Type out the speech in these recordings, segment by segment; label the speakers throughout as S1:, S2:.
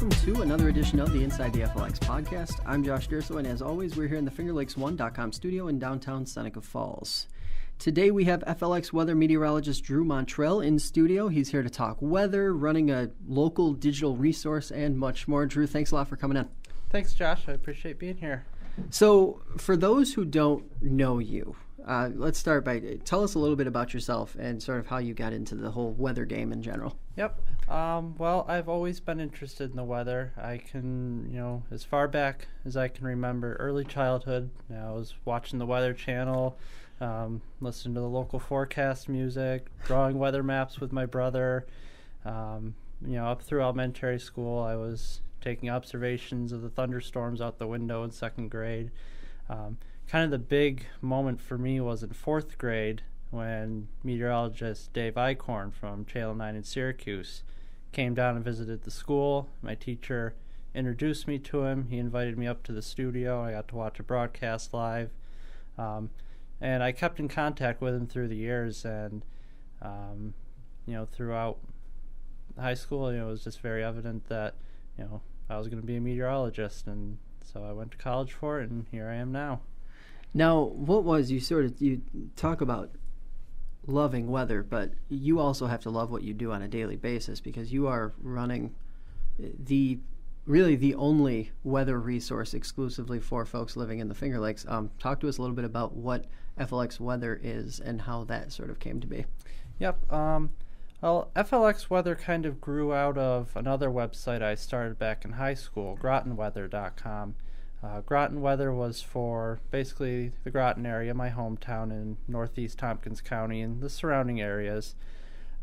S1: welcome to another edition of the Inside the FLX podcast. I'm Josh Durso, and as always, we're here in the FingerLakes1.com studio in downtown Seneca Falls. Today we have FLX weather meteorologist Drew Montreuil in studio. He's here to talk weather, running a local digital resource, and much more. Drew, thanks a lot for coming in.
S2: Thanks, Josh. I appreciate being here.
S1: So, for those who don't know you, let's start by tell us a little bit about yourself and sort of how you got into the whole weather game in general.
S2: Yep. Well, I've always been interested in the weather. I can, as far back as I can remember, early childhood, I was watching the Weather Channel, listening to the local forecast music, drawing weather maps with my brother. Up through elementary school, I was taking observations of the thunderstorms out the window in second grade. Kind of the big moment for me was in fourth grade when meteorologist Dave Eichhorn from Channel 9 in Syracuse came down and visited the school. My teacher introduced me to him. He invited me up to the studio. I got to watch a broadcast live. And I kept in contact with him through the years. And, throughout high school, it was just very evident that, I was going to be a meteorologist. And so I went to college for it, and here I am now.
S1: Now, you talk about loving weather, but you also have to love what you do on a daily basis because you are running the only weather resource exclusively for folks living in the Finger Lakes. Talk to us a little bit about what FLX Weather is and how that sort of came to be.
S2: Yep. Well, FLX Weather kind of grew out of another website I started back in high school, GrottenWeather.com. Groton Weather was for basically the Groton area, my hometown in northeast Tompkins County and the surrounding areas.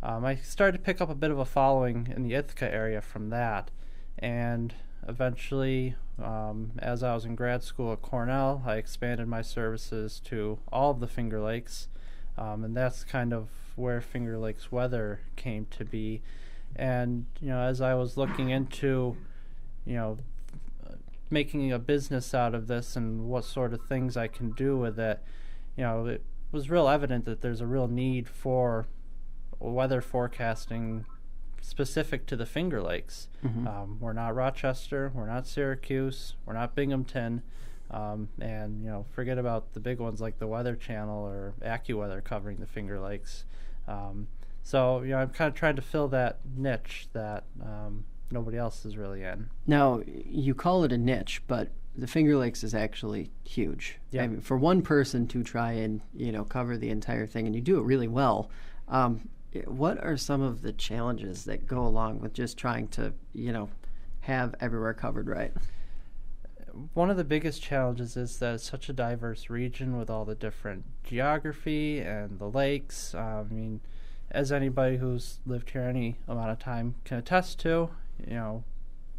S2: I started to pick up a bit of a following in the Ithaca area from that, and eventually, as I was in grad school at Cornell, I expanded my services to all of the Finger Lakes, and that's kind of where Finger Lakes Weather came to be. And, as I was looking into, making a business out of this and what sort of things I can do with it, it was real evident that there's a real need for weather forecasting specific to the Finger Lakes. Mm-hmm. We're not Rochester, we're not Syracuse, we're not Binghamton, and forget about the big ones like the Weather Channel or AccuWeather covering the Finger Lakes. So I'm kind of trying to fill that niche that nobody else is really in.
S1: Now, you call it a niche, but the Finger Lakes is actually huge.
S2: Yeah.
S1: I mean, for one person to try and, cover the entire thing, and you do it really well, what are some of the challenges that go along with just trying to, have everywhere covered right?
S2: One of the biggest challenges is that it's such a diverse region with all the different geography and the lakes. As anybody who's lived here any amount of time can attest to,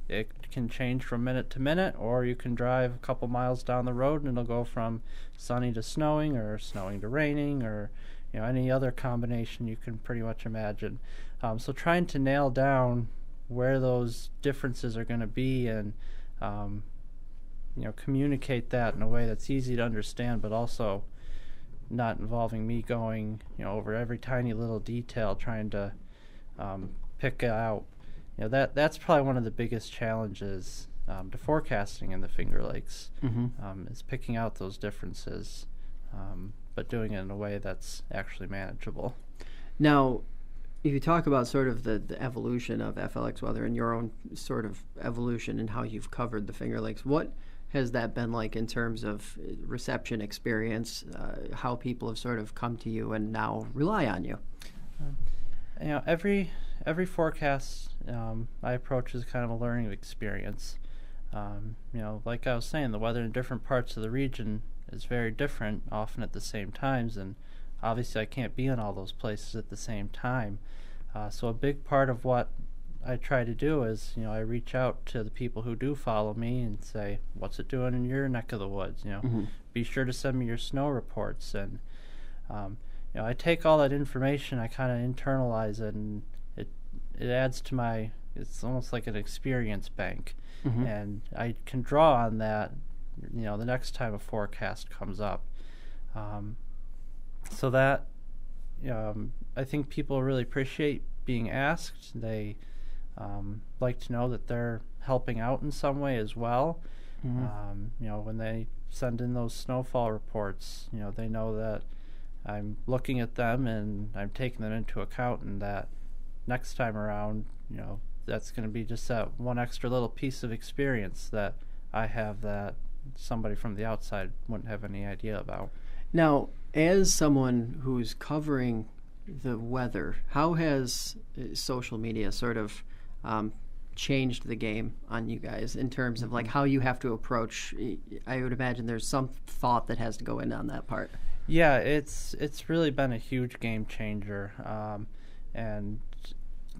S2: it can change from minute to minute, or you can drive a couple miles down the road and it'll go from sunny to snowing or snowing to raining or any other combination you can pretty much imagine. So trying to nail down where those differences are going to be and communicate that in a way that's easy to understand, but also not involving me going over every tiny little detail trying to pick out. That's probably one of the biggest challenges to forecasting in the Finger Lakes. Mm-hmm. Is picking out those differences, but doing it in a way that's actually manageable.
S1: Now, if you talk about sort of the evolution of FLX Weather and your own sort of evolution and how you've covered the Finger Lakes, what has that been like in terms of reception experience, how people have sort of come to you and now rely on you?
S2: Every forecast I approach is kind of a learning experience. Like I was saying, the weather in different parts of the region is very different, often at the same times, and obviously I can't be in all those places at the same time. So a big part of what I try to do is, I reach out to the people who do follow me and say, what's it doing in your neck of the woods?
S1: Mm-hmm. Be
S2: sure to send me your snow reports. And, I take all that information, I kind of internalize it, and it adds to it's almost like an experience bank. Mm-hmm. And I can draw on that, the next time a forecast comes up. So that, I think people really appreciate being asked. They like to know that they're helping out in some way as well. When they send in those snowfall reports, they know that I'm looking at them and I'm taking them into account, and that next time around, that's going to be just that one extra little piece of experience that I have that somebody from the outside wouldn't have any idea about.
S1: Now, as someone who's covering the weather, how has social media sort of changed the game on you guys in terms of like how you have to approach? I would imagine there's some thought that has to go in on that part.
S2: Yeah, it's really been a huge game changer, and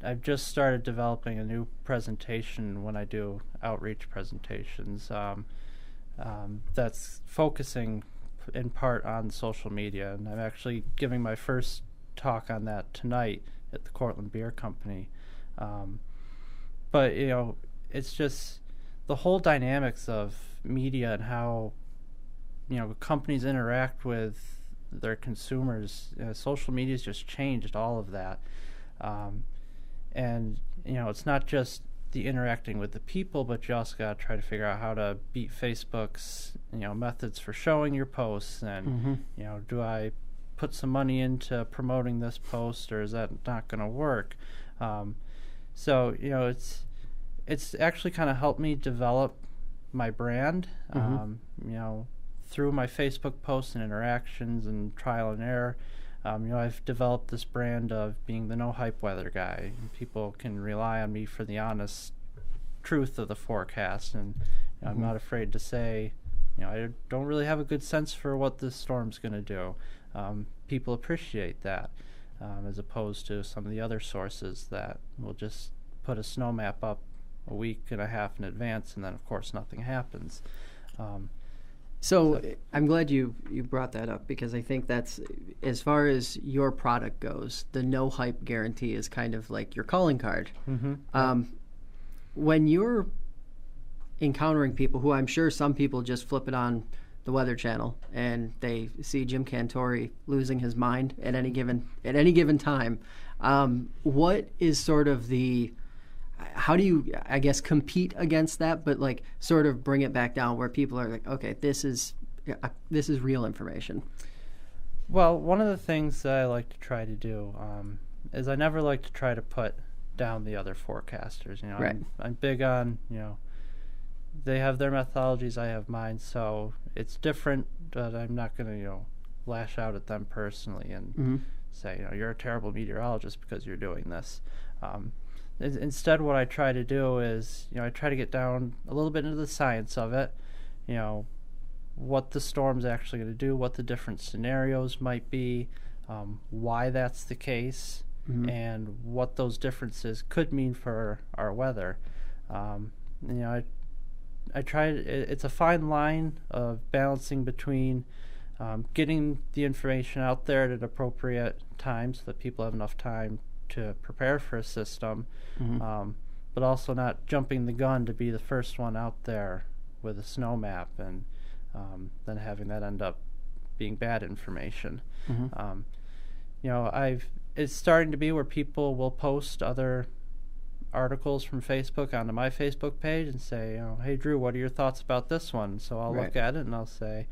S2: I've just started developing a new presentation when I do outreach presentations that's focusing in part on social media, and I'm actually giving my first talk on that tonight at the Cortland Beer Company. But it's just the whole dynamics of media and how companies interact with their consumers. Social media's just changed all of that, and it's not just the interacting with the people, but you also got to try to figure out how to beat Facebook's methods for showing your posts, and do I put some money into promoting this post, or is that not going to work? So it's actually kind of helped me develop my brand, through my Facebook posts and interactions and trial and error. I've developed this brand of being the no hype weather guy, and people can rely on me for the honest truth of the forecast, and I'm not afraid to say, I don't really have a good sense for what this storm's going to do. People appreciate that, as opposed to some of the other sources that will just put a snow map up a week and a half in advance, and then of course nothing happens.
S1: So I'm glad you brought that up, because I think that's, as far as your product goes, the no hype guarantee is kind of like your calling card. When you're encountering people who, I'm sure some people just flip it on the Weather Channel and they see Jim Cantori losing his mind at any given time, what is sort of how do you, I guess, compete against that, but like sort of bring it back down where people are like, okay, this is real information?
S2: Well, one of the things that I like to try to do is I never like to try to put down the other forecasters.
S1: Right.
S2: I'm big on, they have their methodologies, I have mine, so it's different, but I'm not going to, lash out at them personally and say, you're a terrible meteorologist because you're doing this. Instead, what I try to do is, I try to get down a little bit into the science of it, what the storm's actually going to do, what the different scenarios might be, why that's the case, and what those differences could mean for our weather. I try. It's a fine line of balancing between getting the information out there at an appropriate time so that people have enough time to prepare for a system, but also not jumping the gun to be the first one out there with a snow map and then having that end up being bad information. It's starting to be where people will post other articles from Facebook onto my Facebook page and say, hey Drew, what are your thoughts about this one? So I'll look at it and I'll say,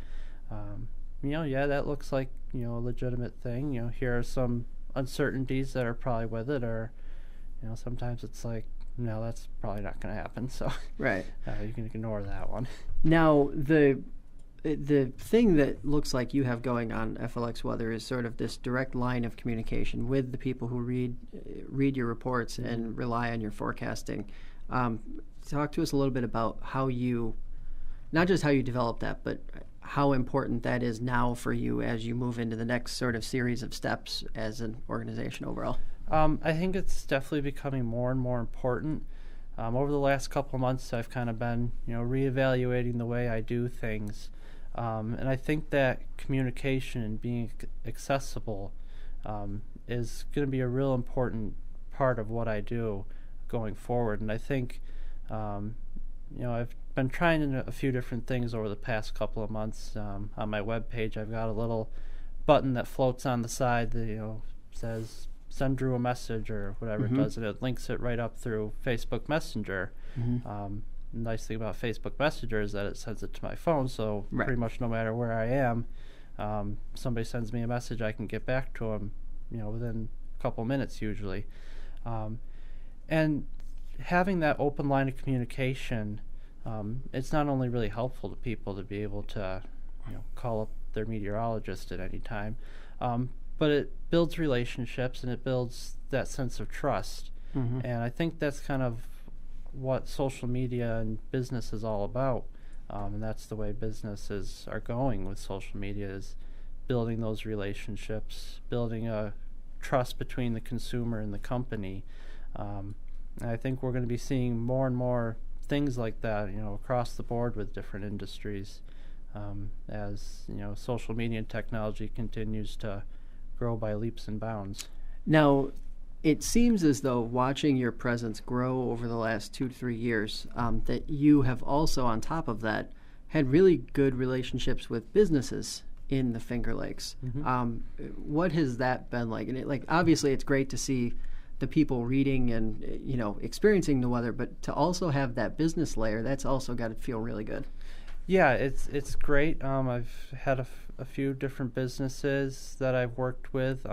S2: yeah, that looks like a legitimate thing. Here are some uncertainties that are probably with it, or sometimes it's like, no, that's probably not going to happen, so
S1: right.
S2: You can ignore that one.
S1: Now the thing that looks like you have going on FLX Weather is sort of this direct line of communication with the people who read your reports and rely on your forecasting. Talk to us a little bit about how you, not just how you develop that, but how important that is now for you as you move into the next sort of series of steps as an organization overall.
S2: I think it's definitely becoming more and more important. Over the last couple of months, I've kind of been, reevaluating the way I do things. And I think that communication and being accessible is going to be a real important part of what I do going forward. And I think, I've been trying a few different things over the past couple of months. On my webpage, I've got a little button that floats on the side that, says send Drew a message or whatever it does, and it links it right up through Facebook Messenger. The nice thing about Facebook Messenger is that it sends it to my phone, so pretty much no matter where I am, somebody sends me a message, I can get back to them, within a couple minutes usually. And having that open line of communication, it's not only really helpful to people to be able to, call up their meteorologist at any time, but it builds relationships and it builds that sense of trust. And I think that's kind of what social media and business is all about. And that's the way businesses are going with social media, is building those relationships, building a trust between the consumer and the company. And I think we're going to be seeing more and more things like that, across the board with different industries, as social media and technology continues to grow by leaps and bounds.
S1: Now, it seems as though, watching your presence grow over the last 2 to 3 years, that you have also, on top of that, had really good relationships with businesses in the Finger Lakes. What has that been like? And obviously, it's great to see the people reading and experiencing the weather, but to also have that business layer, that's also got to feel really good.
S2: Yeah, it's great. I've had a few different businesses that I've worked with.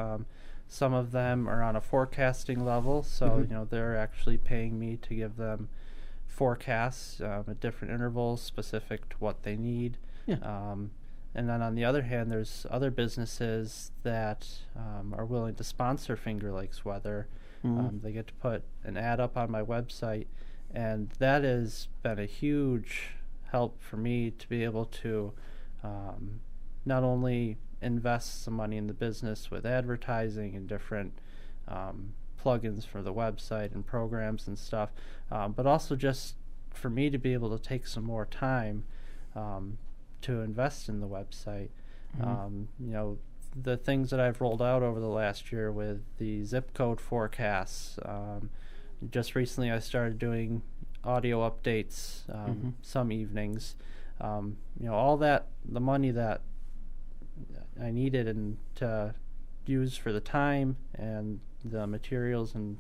S2: Some of them are on a forecasting level, so they're actually paying me to give them forecasts at different intervals specific to what they need. And then on the other hand, there's other businesses that are willing to sponsor Finger Lakes weather. They get to put an ad up on my website, and that has been a huge help for me to be able to not only invest some money in the business with advertising and different plugins for the website and programs and stuff, but also just for me to be able to take some more time to invest in the website. The things that I've rolled out over the last year with the zip code forecasts. Just recently I started doing audio updates some evenings. All that, the money that I needed and to use for the time and the materials and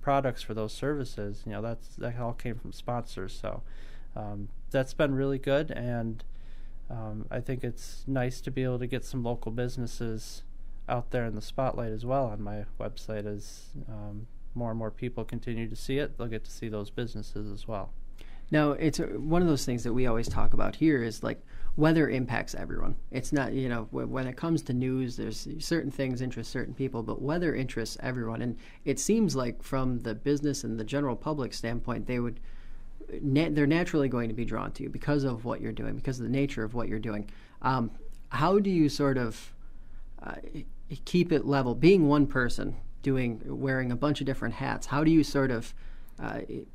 S2: products for those services, that all came from sponsors. So that's been really good, and I think it's nice to be able to get some local businesses out there in the spotlight as well on my website. As more and more people continue to see it, they'll get to see those businesses as well.
S1: Now, it's one of those things that we always talk about here is weather impacts everyone. It's not, when it comes to news, there's certain things interest certain people, but weather interests everyone. And it seems like from the business and the general public standpoint, they're naturally going to be drawn to you because of what you're doing, because of the nature of what you're doing. How do you sort of keep it level? Being one person, wearing a bunch of different hats, how do you sort of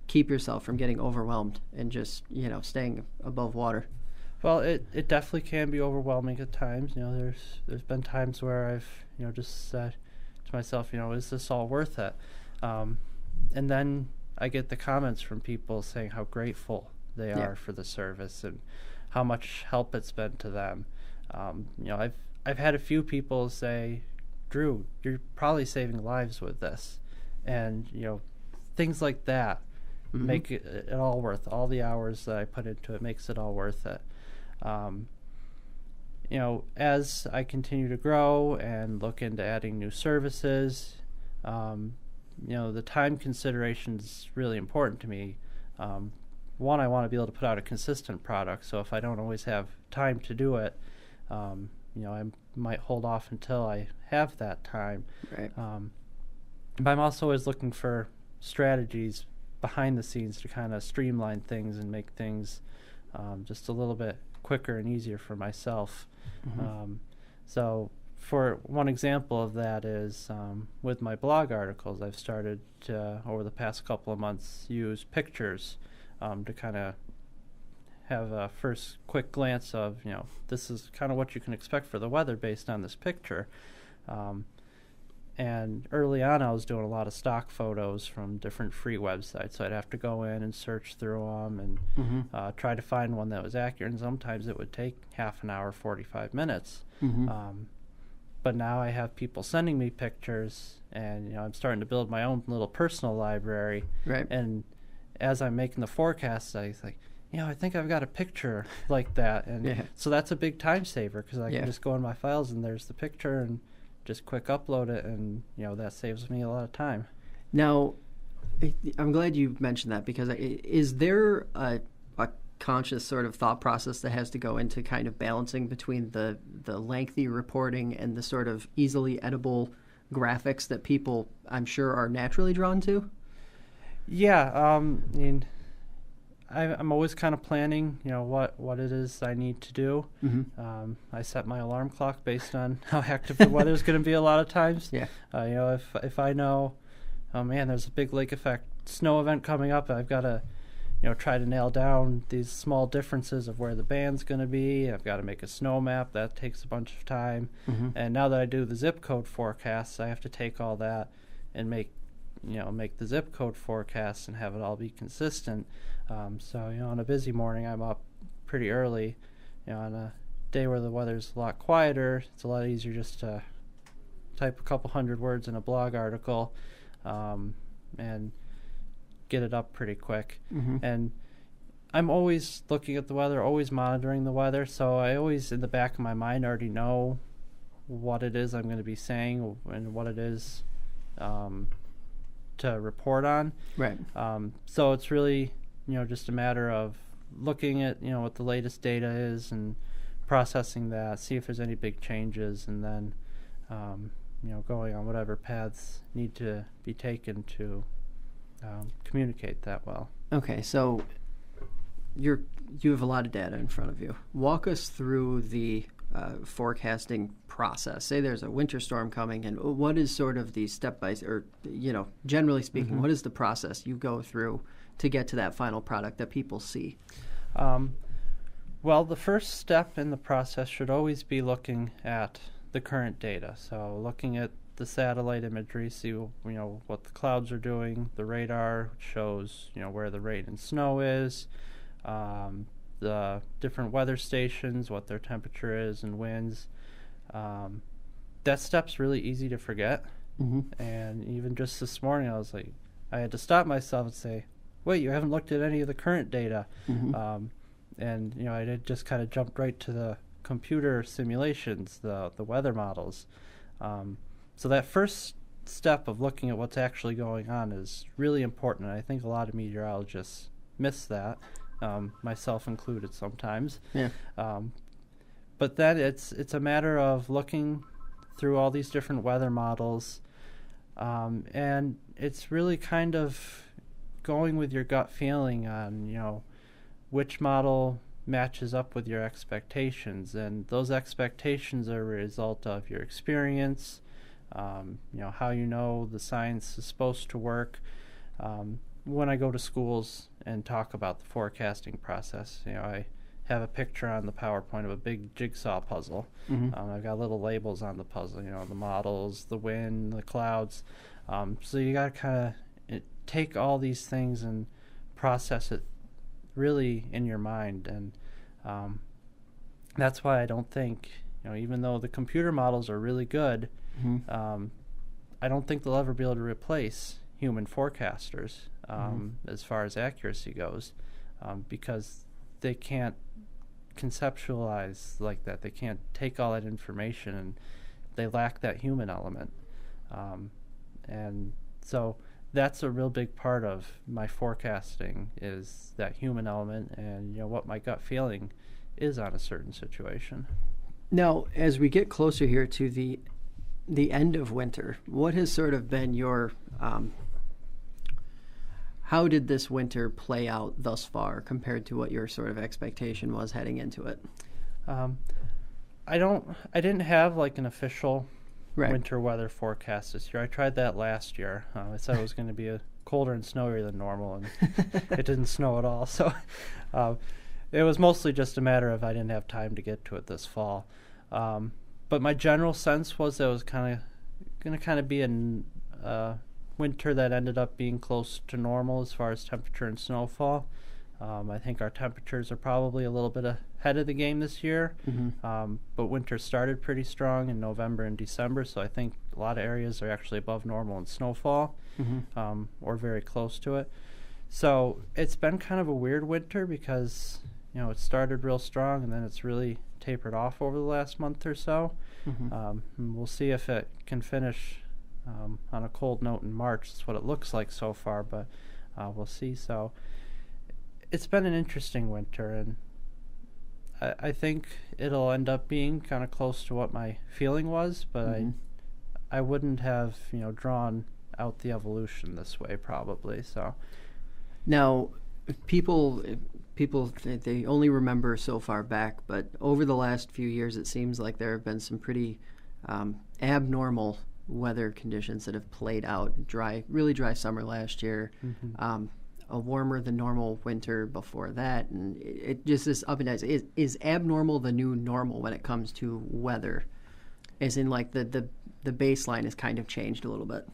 S1: keep yourself from getting overwhelmed and just staying above water?
S2: Well, it definitely can be overwhelming at times. There's been times where I've just said to myself, is this all worth it? And then I get the comments from people saying how grateful they are for the service and how much help it's been to them. I've had a few people say, Drew, you're probably saving lives with this, and things like that make it all worth all the hours that I put into it. Makes it all worth it. As I continue to grow and look into adding new services, the time consideration is really important to me. One, I want to be able to put out a consistent product, so if I don't always have time to do it, I might hold off until I have that time.
S1: Right.
S2: But I'm also always looking for strategies behind the scenes to kind of streamline things and make things just a little bit quicker and easier for myself. So for one example of that is with my blog articles, I've started to, over the past couple of months, use pictures to kind of have a first quick glance of, this is kind of what you can expect for the weather based on this picture. And early on, I was doing a lot of stock photos from different free websites, so I'd have to go in and search through them and try to find one that was accurate, and sometimes it would take half an hour, 45 minutes. But now I have people sending me pictures, and I'm starting to build my own little personal library.
S1: Right.
S2: And as I'm making the forecasts, I think, I think I've got a picture like that, and so that's a big time saver because I can just go in my files and there's the picture and just quick upload it, and that saves me a lot of time.
S1: Now, I'm glad you mentioned that, because is there a conscious sort of thought process that has to go into kind of balancing between the lengthy reporting and the sort of easily edible graphics that people, I'm sure, are naturally drawn to?
S2: Yeah, I mean, I'm always kind of planning, what it is I need to do.
S1: Mm-hmm.
S2: I set my alarm clock based on how active the weather's going to be a lot of times.
S1: Yeah.
S2: If I know, oh man, there's a big lake effect snow event coming up, I've got to, try to nail down these small differences of where the band's going to be. I've got to make a snow map. That takes a bunch of time.
S1: Mm-hmm.
S2: And now that I do the zip code forecasts, I have to take all that and make the zip code forecasts and have it all be consistent. So, on a busy morning, I'm up pretty early. On a day where the weather's a lot quieter, it's a lot easier just to type a couple hundred words in a blog article and get it up pretty quick.
S1: Mm-hmm.
S2: And I'm always looking at the weather, always monitoring the weather, so I always, in the back of my mind, already know what it is I'm going to be saying and what it is to report on.
S1: Right.
S2: So it's really, just a matter of looking at, what the latest data is and processing that, see if there's any big changes, and then, going on whatever paths need to be taken to communicate that well.
S1: Okay, so you have a lot of data in front of you. Walk us through the forecasting process. Say there's a winter storm coming, and what is sort of the generally speaking,
S2: Mm-hmm.
S1: what is the process you go through to get to that final product that people see?
S2: Well, the first step in the process should always be looking at the current data. So looking at the satellite imagery, see what the clouds are doing. The radar shows where the rain and snow is. The different weather stations, what their temperature is and winds. That step's really easy to forget.
S1: Mm-hmm.
S2: And even just this morning, I had to stop myself and say, wait, you haven't looked at any of the current data.
S1: Mm-hmm.
S2: And I did just kind of jumped right to the computer simulations, the weather models. So that first step of looking at what's actually going on is really important. And I think a lot of meteorologists miss that, myself included sometimes.
S1: Yeah.
S2: But then it's a matter of looking through all these different weather models, and it's really kind of going with your gut feeling on which model matches up with your expectations, and those expectations are a result of your experience, how the science is supposed to work. When I go to schools and talk about the forecasting process, I have a picture on the PowerPoint of a big jigsaw puzzle.
S1: Mm-hmm.
S2: I've got little labels on the puzzle, the models, the wind, the clouds. So you got to kind of take all these things and process it really in your mind. And that's why I don't think, even though the computer models are really good,
S1: Mm-hmm.
S2: I don't think they'll ever be able to replace human forecasters as far as accuracy goes, because they can't conceptualize like that. They can't take all that information, and they lack that human element. And so that's a real big part of my forecasting, is that human element and what my gut feeling is on a certain situation.
S1: Now, as we get closer here to the end of winter, what has sort of been your how did this winter play out thus far compared to what your sort of expectation was heading into it?
S2: I didn't have like an official
S1: Right.
S2: winter weather forecast this year. I tried that last year. I said it was going to be colder and snowier than normal, and it didn't snow at all. So it was mostly just a matter of I didn't have time to get to it this fall. But my general sense was that it was going to be a winter that ended up being close to normal as far as temperature and snowfall. I think our temperatures are probably a little bit ahead of the game this year, but winter started pretty strong in November and December, so I think a lot of areas are actually above normal in snowfall, or very close to it. So it's been kind of a weird winter because, it started real strong and then it's really tapered off over the last month or so. And we'll see if it can finish on a cold note in March. That's what it looks like so far, but we'll see. So it's been an interesting winter, and I think it'll end up being kind of close to what my feeling was, but I wouldn't have drawn out the evolution this way probably. So
S1: now people they only remember so far back, but over the last few years it seems like there have been some pretty abnormal weather conditions that have played out. Really dry summer last year, a warmer than normal winter before that, and it just is up and down. Is abnormal the new normal when it comes to weather? As in, like, the baseline has kind of changed a little bit.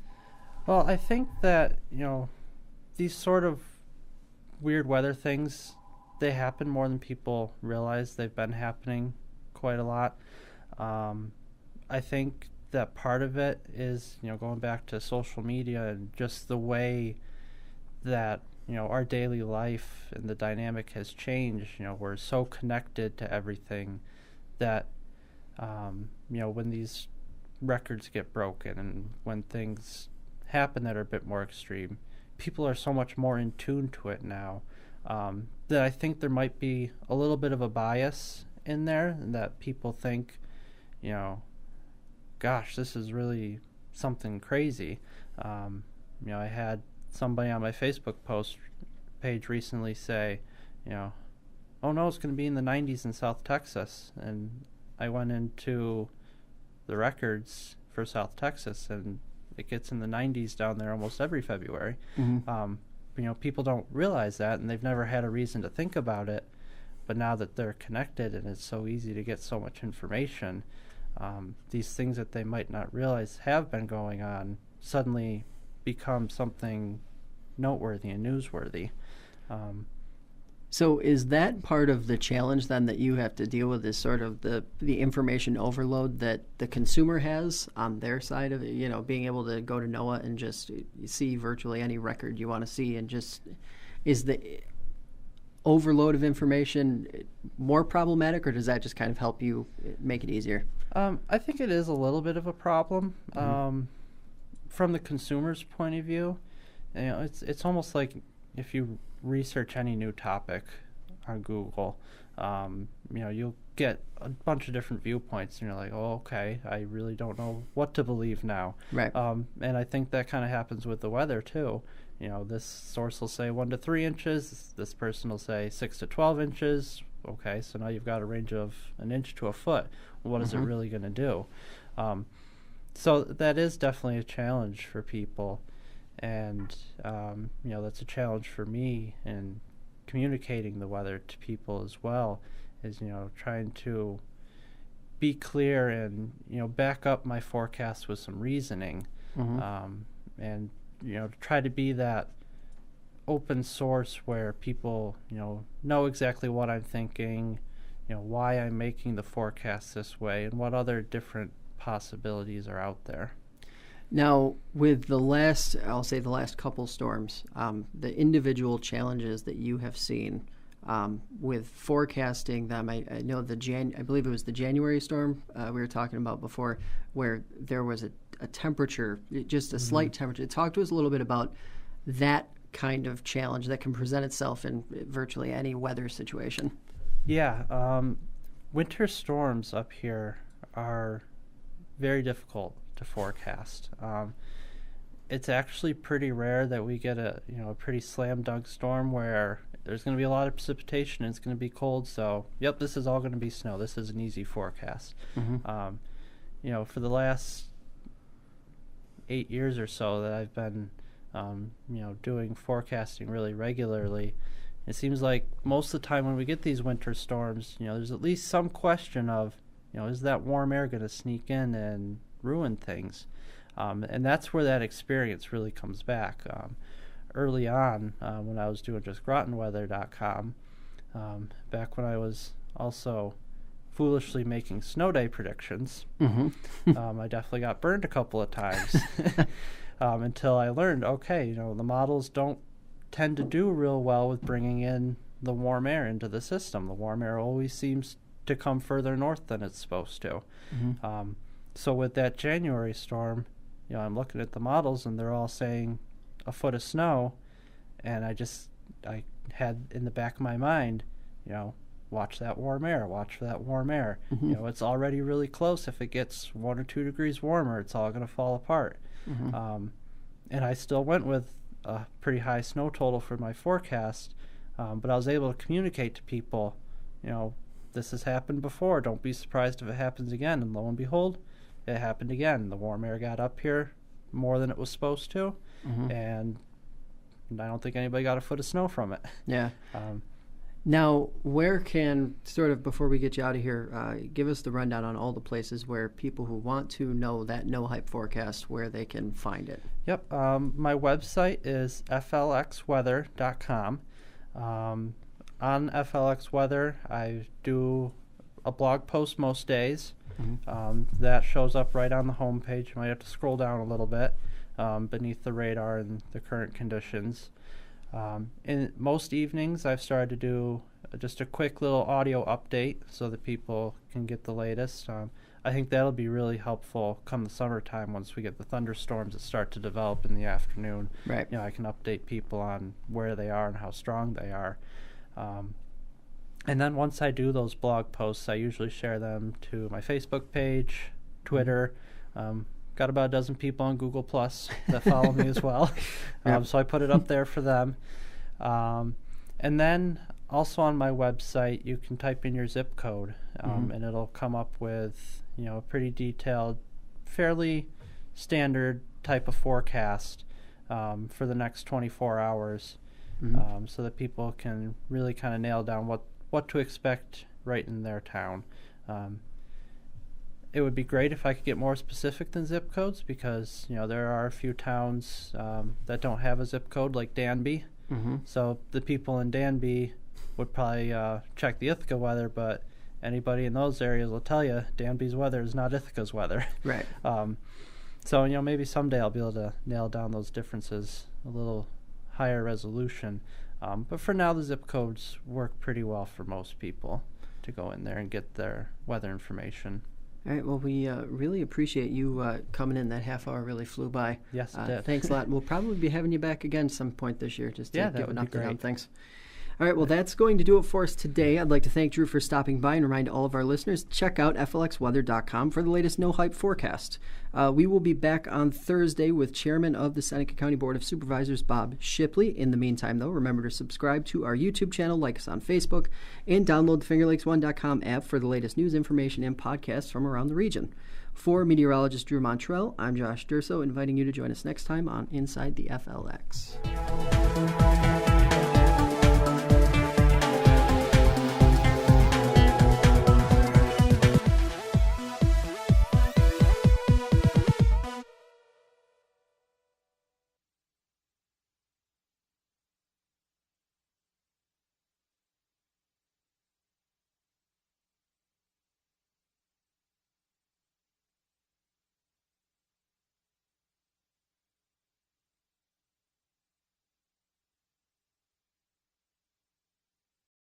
S2: Well, I think that these sort of weird weather things, they happen more than people realize. They've been happening quite a lot. I think that part of it is going back to social media and just the way that our daily life and the dynamic has changed. We're so connected to everything that when these records get broken and when things happen that are a bit more extreme, people are so much more in tune to it now, that I think there might be a little bit of a bias in there, and that people think, gosh, this is really something crazy. I had somebody on my Facebook page recently say, oh no, it's going to be in the 90s in South Texas. And I went into the records for South Texas, and it gets in the 90s down there almost every February. People don't realize that, and they've never had a reason to think about it. But now that they're connected and it's so easy to get so much information, these things that they might not realize have been going on suddenly become something noteworthy and newsworthy.
S1: So is that part of the challenge then that you have to deal with, is sort of the information overload that the consumer has on their side of it, being able to go to NOAA and just see virtually any record you want to see, and just is the overload of information more problematic, or does that just kind of help you make it easier?
S2: I think it is a little bit of a problem. From the consumer's point of view, it's almost like if you research any new topic on Google, you'll get a bunch of different viewpoints, and you're like, oh, okay, I really don't know what to believe now.
S1: Right.
S2: And I think that kind of happens with the weather too. This source will say 1 to 3 inches. This person will say 6 to 12 inches. Okay, so now you've got a range of an inch to a foot. What is it really going to do? So that is definitely a challenge for people. And, that's a challenge for me in communicating the weather to people as well, is, trying to be clear and, back up my forecast with some reasoning, and, try to be that open source where people, know exactly what I'm thinking, why I'm making the forecast this way, and what other different possibilities are out there.
S1: Now, with the last couple storms, the individual challenges that you have seen with forecasting them, I know I believe it was the January storm we were talking about before, where there was a temperature, just a slight temperature. Talk to us a little bit about that kind of challenge that can present itself in virtually any weather situation.
S2: Yeah, winter storms up here are very difficult to forecast. It's actually pretty rare that we get a pretty slam dunk storm where there's going to be a lot of precipitation and it's going to be cold. So, yep, this is all going to be snow. This is an easy forecast. For the last 8 years or so that I've been, doing forecasting really regularly, it seems like most of the time when we get these winter storms, there's at least some question of, is that warm air going to sneak in and ruin things? And that's where that experience really comes back. early on when I was doing just GrottenWeather.com, back when I was also foolishly making snow day predictions. I definitely got burned a couple of times until I learned, okay, the models don't tend to do real well with bringing in the warm air into the system. The warm air always seems to come further north than it's supposed to. So with that January storm, I'm looking at the models and they're all saying a foot of snow, and I had in the back of my mind, watch that warm air, watch for that warm air. It's already really close. If it gets 1 or 2 degrees warmer, it's all going to fall apart. And I still went with a pretty high snow total for my forecast, but I was able to communicate to people, this has happened before. Don't be surprised if it happens again. And lo and behold, it happened again. The warm air got up here more than it was supposed to, and I don't think anybody got a foot of snow from it.
S1: Yeah. Now, where can, sort of before we get you out of here, give us the rundown on all the places where people who want to know that no-hype forecast, where they can find it.
S2: Yep. My website is FLXweather.com. On FLX Weather, I do a blog post most days. That shows up right on the homepage. You might have to scroll down a little bit beneath the radar and the current conditions. In most evenings, I've started to do just a quick little audio update so that people can get the latest. I think that'll be really helpful come the summertime once we get the thunderstorms that start to develop in the afternoon.
S1: Right.
S2: I can update people on where they are and how strong they are. And then once I do those blog posts, I usually share them to my Facebook page, Twitter. Got about a dozen people on Google Plus that follow me as well. So I put it up there for them. And then also on my website, you can type in your zip code, and it'll come up with, a pretty detailed, fairly standard type of forecast for the next 24 hours, so that people can really kind of nail down what to expect right in their town. It would be great if I could get more specific than zip codes, because there are a few towns that don't have a zip code, like Danby. So the people in Danby would probably check the Ithaca weather, but anybody in those areas will tell you Danby's weather is not Ithaca's weather.
S1: Right.
S2: So maybe someday I'll be able to nail down those differences a little higher resolution. But for now, the zip codes work pretty well for most people to go in there and get their weather information.
S1: All right. Well, we really appreciate you coming in. That half hour really flew by.
S2: Yes, it did.
S1: Thanks a lot. We'll probably be having you back again some point this year just to get an update on things. All right, well, that's going to do it for us today. I'd like to thank Drew for stopping by and remind all of our listeners, check out FLXweather.com for the latest no-hype forecast. We will be back on Thursday with Chairman of the Seneca County Board of Supervisors, Bob Shipley. In the meantime, though, remember to subscribe to our YouTube channel, like us on Facebook, and download the FingerLakes1.com app for the latest news, information, and podcasts from around the region. For meteorologist Drew Montreuil, I'm Josh Durso, inviting you to join us next time on Inside the FLX.